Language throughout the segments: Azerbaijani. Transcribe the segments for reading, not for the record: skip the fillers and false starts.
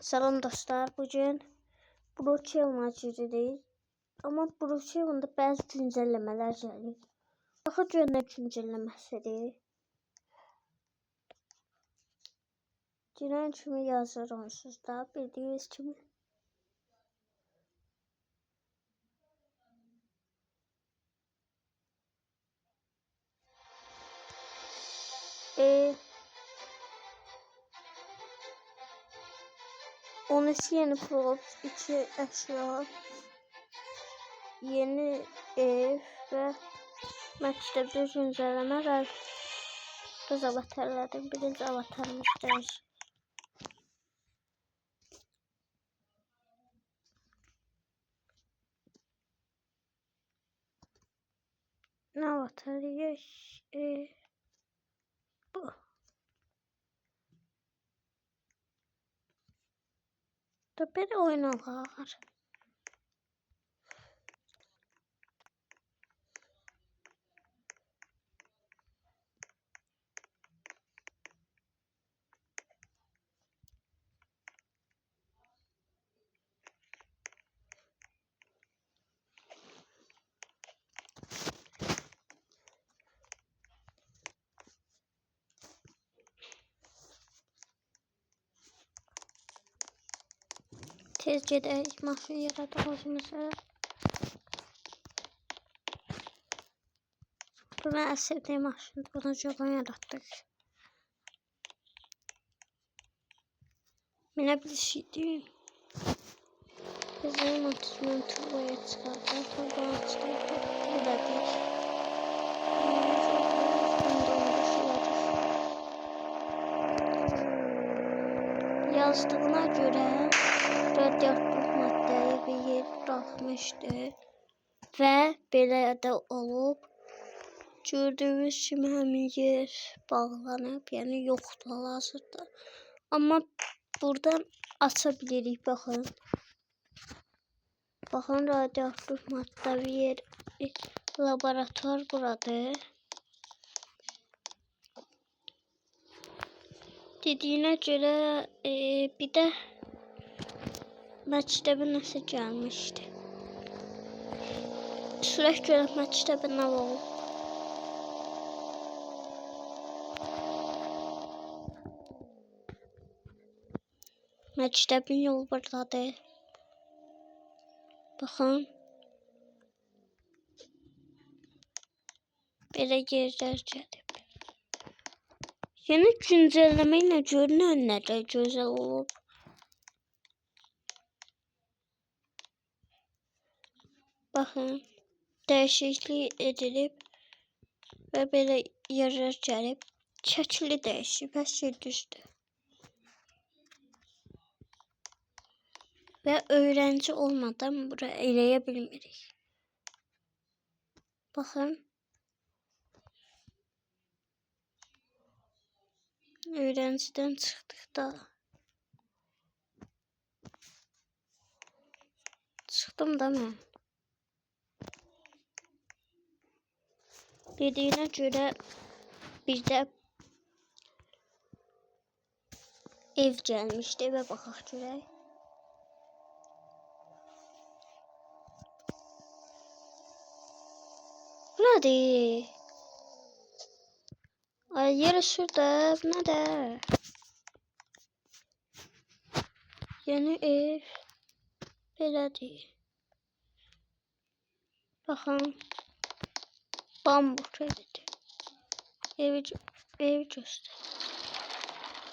Salam dostlar, bugün Brookhaven açacağız. Ama Brookhaven'da bazı güncellemeler gəlir. Baxın görün nə güncelləməsidir. Girən kimi yazır onsuz da, bildiyiniz kimi. Onun yeni prop, 2 əşya, yeni ev və məktəbdə güncəlləmələr. Qız avatarlardan birinci avatarımız dəyişir. Ne avatarı? Bu. Da bir oynalar. Tez gedək, maşın yaradıq özümüzə. Bu mən sevdiyim maşındır, bunu joban yaratdıq. Minə bilişiydim. Bizim atışımın turboya çıxardım, turboya çıxardım. Bu da deyik. Yazdığına görə radioaktiv maddəyi bir yer buraxmışdı və belə də olub. Gördüyünüz kimi həmin yer bağlanıb, yəni yoxdur hal-hazırda. Amma buradan aça bilirik, baxın. Baxın, radioaktiv maddə bir yer, laboratuvar buradır. Dediyinə görə bir də məktəbə nəsə gəlmişdi. Sürək görək məktəbə nə olub. Məktəbin yolu buradadır. Baxın. Belə yerlər gəlib. Yeni güncəlləmə ilə görünən nə də gözəl olub. Baxın, dəyişiklik edilib və belə yerlər gəlib. Şəkli dəyişib, hər şey düzdür. Və öğrenci olmadan bura eləyə bilmirik. Baxın. Öğrenciden çıxdıq da. Çıxdım da mən. Dediyinə görə bir də ev gəlmişdi və baxaq görək. Bu nədir? Ay, yeri şurada, bu nədir? Yeni ev belədir. Baxın. Bambuk evidir. Evi göstər.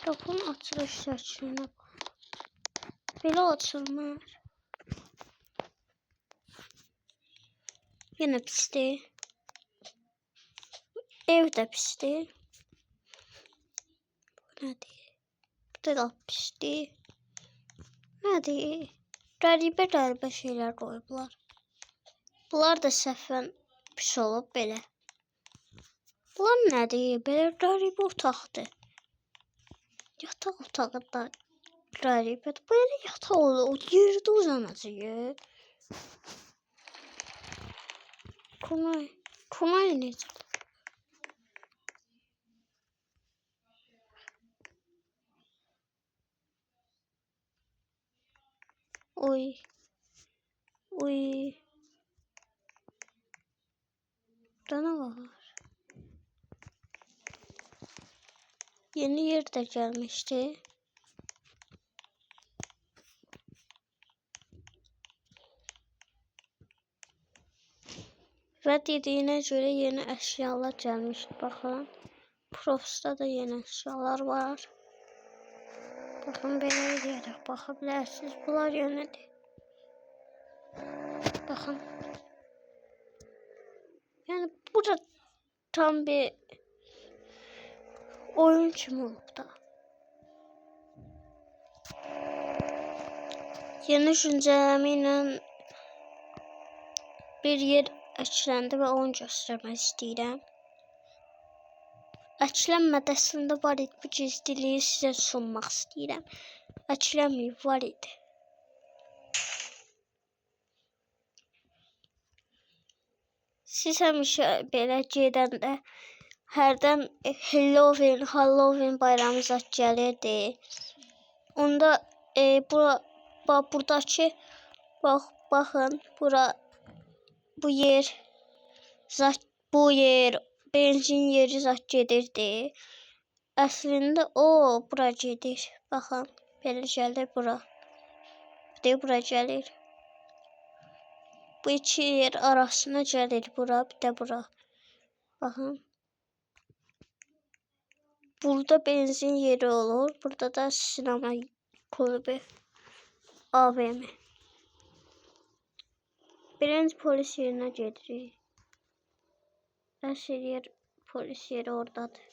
Baxın, açılış şəklinə baxın. Belə açılmır. Yenə pisdir. Ev də pisdir. Bu nədir? Bu da pisdir. Nədir? Qəribə şeylər qoyublar. Bunlar da səhvən pis olub belə. Bunlar nədir? Belə qəribə otaqdır. Yataq otağı da qəribədir. Belə yataq olur, yerdə uzanacaq. Kumay necə? Uy. Uy. Burada ne var? Yeni yer de gelmişti. Ve dediğine göre yeni eşyalar gelmişti. Bakın. Profs'ta da yeni eşyalar var. Bakın böyle diyerek bakabilirsiniz. Bunlar yenidir. Bakın. Yani burada tam bir oyun kimi olub da. Yeni güncelleme ilə bir yer eklendi ve onu göstermek istəyirəm. Əklənmədi, əslində var idi. Bu gizliliyi sizə sunmaq istəyirəm. Əklənməyib, var idi. Siz həmişə belə gedəndə hərdən Halloween bayramı zat gəlirdi. Onda buradakı baxın, bu yer benzin yeri zat gedirdi. Əslində bura gedir. Baxın, belə gəlir bura. Bura gəlir. Bu iki yer arasına gəlir bura, bir də bura. Baxın. Burada benzin yeri olur. Burada da sinema kulübü. AVM. Birinci polis yerine gedirik. Əsl yer polis yeri oradadır.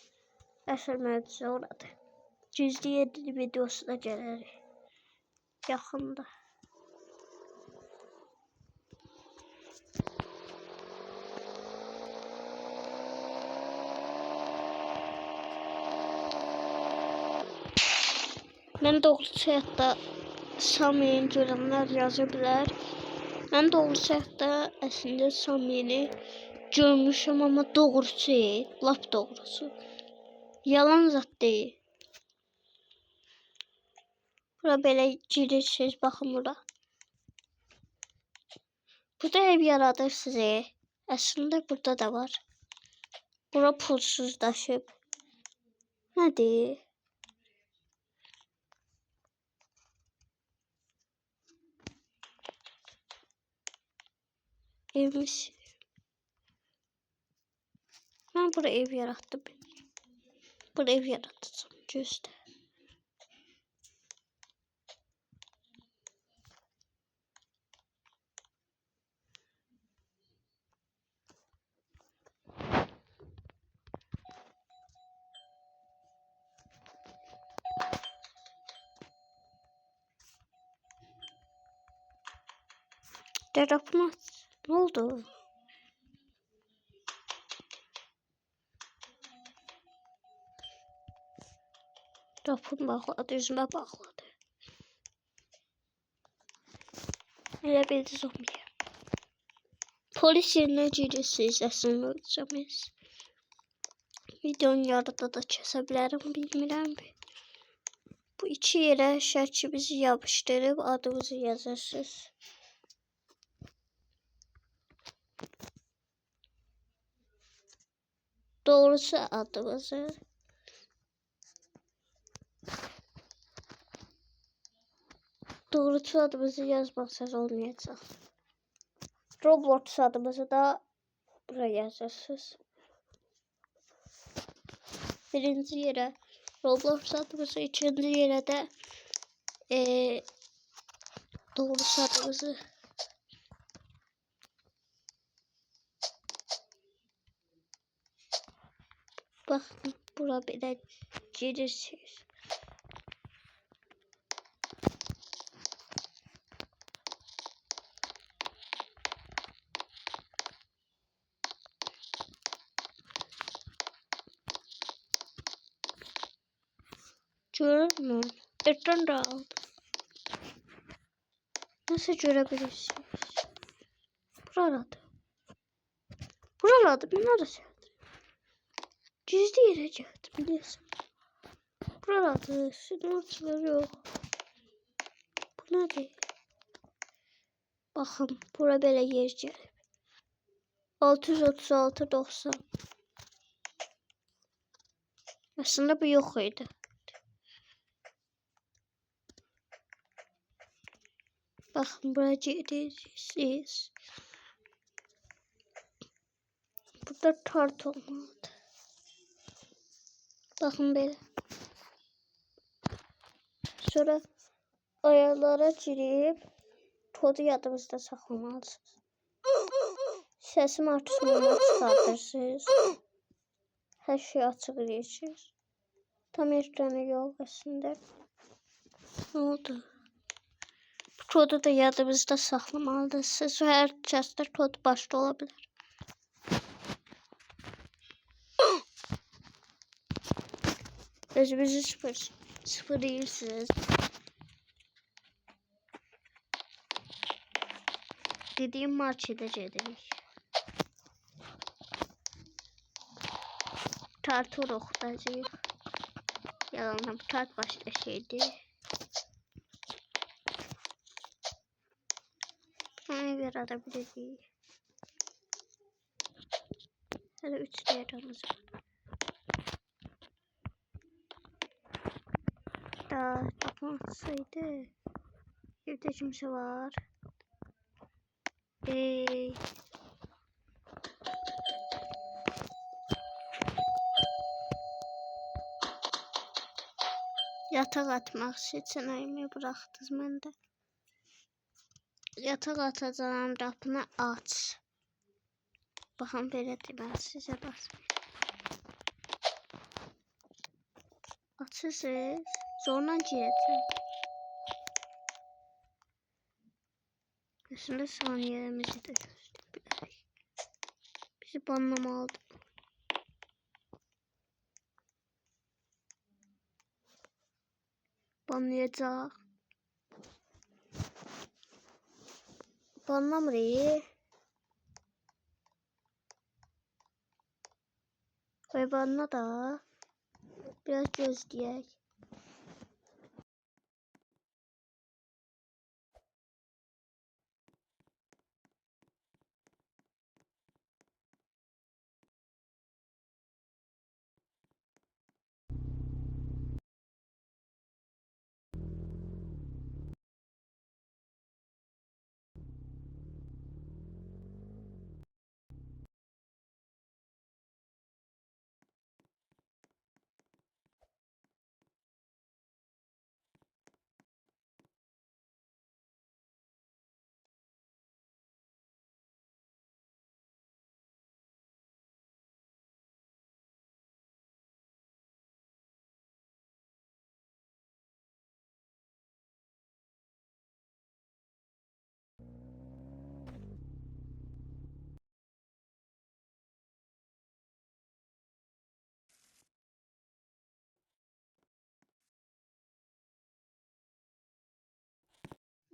Əsl mövzusu oradadır. Gizli yer videosu da gəlir. Yaxında. Mən doğrusu həyatda Sami'ni görənlər yazı bilər. Mən doğrusu həyatda əslində Sami'ni görmüşəm, amma doğrusu, lap doğrusu. Yalan zat deyil. Bura belə girirsiniz, baxın bura. Burada ev yaradırsınız. Əslində burada da var. Bura pulsuzlaşıb. Nədir? Evimiz. Ben buraya ev yarattım. Buraya ev yaratacağım. Göster. Derapma. Ne oldu? Rapım bağladı, yüzüme bağladı. Elə bildi zombiyə. Polis yerine girirsiniz, əslində öləcəmiz. Videonun yarıda da kəsə bilərəm, bilmirəm. Bu iki yerə şərkimizi yapışdırıb adımızı yazırsınız. Doğrusu adımızı. Doğrusu adımızı yazmazsanız olmayacaq. Roblox adımızı da buraya yazırsınız. Birinci yere Roblox adımızı, ikinci yere de doğrusu adımızı. Bakın bura belə girirsiniz. Görür mü? Ekran da aldım. Nasıl görebilirsiniz? Buralarda. Buralarda bir neresi? Gizli yere geldi biliyorsun. Buralarda sinemaçlar yok. Bu ne değil? Baxın, bura belə yer gəlib. 636.90. Aslında bu yox idi. Baxın, bura gedirsiniz. Burada tart olmalıdır. Baxın belə. Sonra ayarlara girib kodu yadınızda saxlamalısınız. Səsim artırmadan çıxartırsınız. Hər şey açıq edirsiniz. Tam ekranı yox əslində. Ne oldu? Bu kodu da yadınızda saxlamalısınız. Hər kəsdə kod başda ola bilər. Özünüzü sıfırlayırsınız. Dediğim markete gedirik. Tartı oxutacağıq. Yalandan bu tart başqa şeydir. Bunu yarada bilirik. Hələ 3 yerimіз var. Da tapmasaydı. Evdə kimsə var. Yataq atmaq seçənəyimi bıraxdınız məndə. Yataq atacağım, qapını aç. Baxın belədir, mən sizə basmayayım. Açırsınız, sonra girəcəm. Aslında saniyələrimizi də göstərib bilərik. Bizi banlamalıdır. Banlayacaq. Banlamırıq. Ve banla da biraz gözləyək.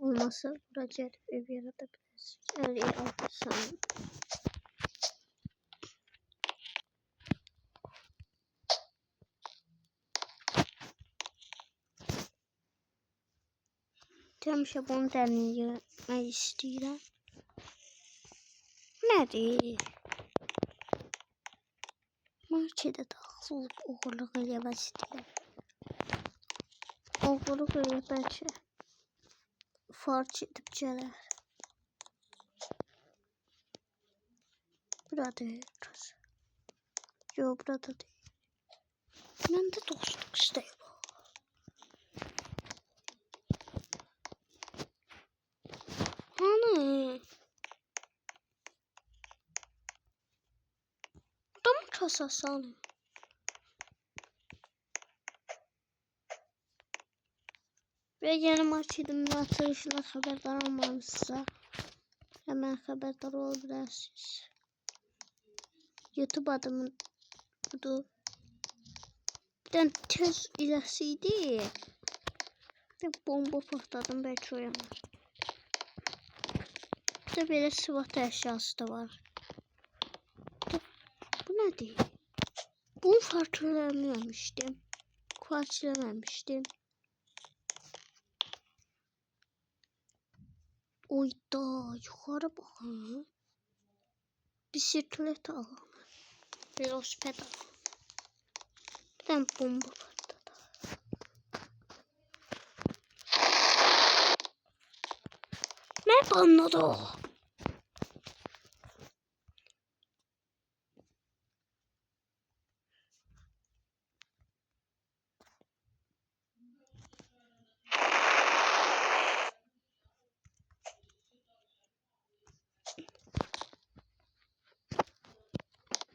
Olmazsa bura gəlib ev yarada bilirsiniz. 56 saniye. Həmişə bunu deneymək istəyirəm. Nədir? Markete daxil olub oğurluq eləmək istəyirəm. Oğurluq elə bəlkə fark edib gələr. Burada burası. Yox, burada deyil. Məndə dostluq istəyir. Hani? Burada mı kasası hani? Ve yeni marketin açılışına xəbərdar olmamışsa hemen xəbərdar olabilirsiniz. YouTube adımı budur. Bir tane tez iləsiydi. Bir bomba patladım, belki uyanır. Bir de böyle sıvat əşyası da var. Bu nədir? Bunu fark eləməmişdim. Fark eləməmişdim. Oyda yukarı bakın. Bisiklet alalım. Velosiped alalım. Bir tane bomba patladı. Ne anladı o?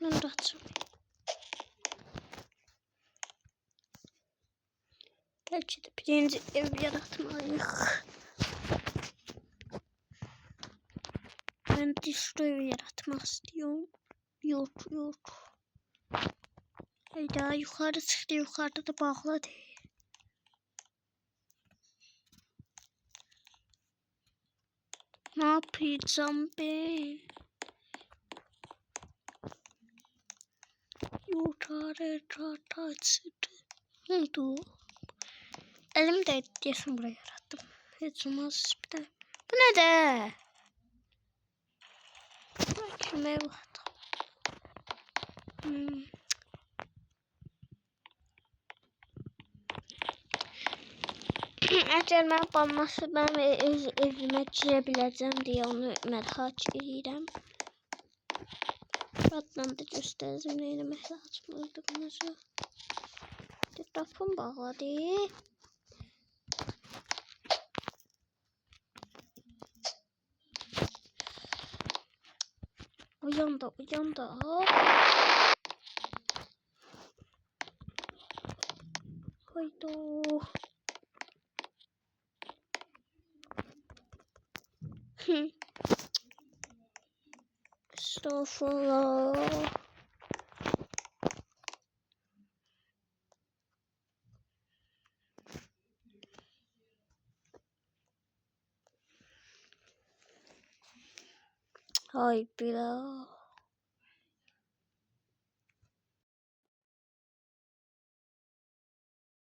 Ben de açayım. Belki de birinci ev yaratmalıyız. Ben dişli ev yaratmak istiyorum. Yok. Hayda yukarı çıktı. Yukarıda da bağladı. Ne yapacağım ben? Yukarı çıktı. Ne oldu? Elimde diyorsun buraya yarattım. Hiç olmaz bir de. Bu ne de? Bakayım ev attım. Əgər mən banması mən evimə girə biləcəm deyə onu merak edirəm. Adnan da göstərəcəm nə eləmək lazım olduğumuzu. Qapım bağladı. Uyan da. Hayda. Estağfurullah. Hay bila.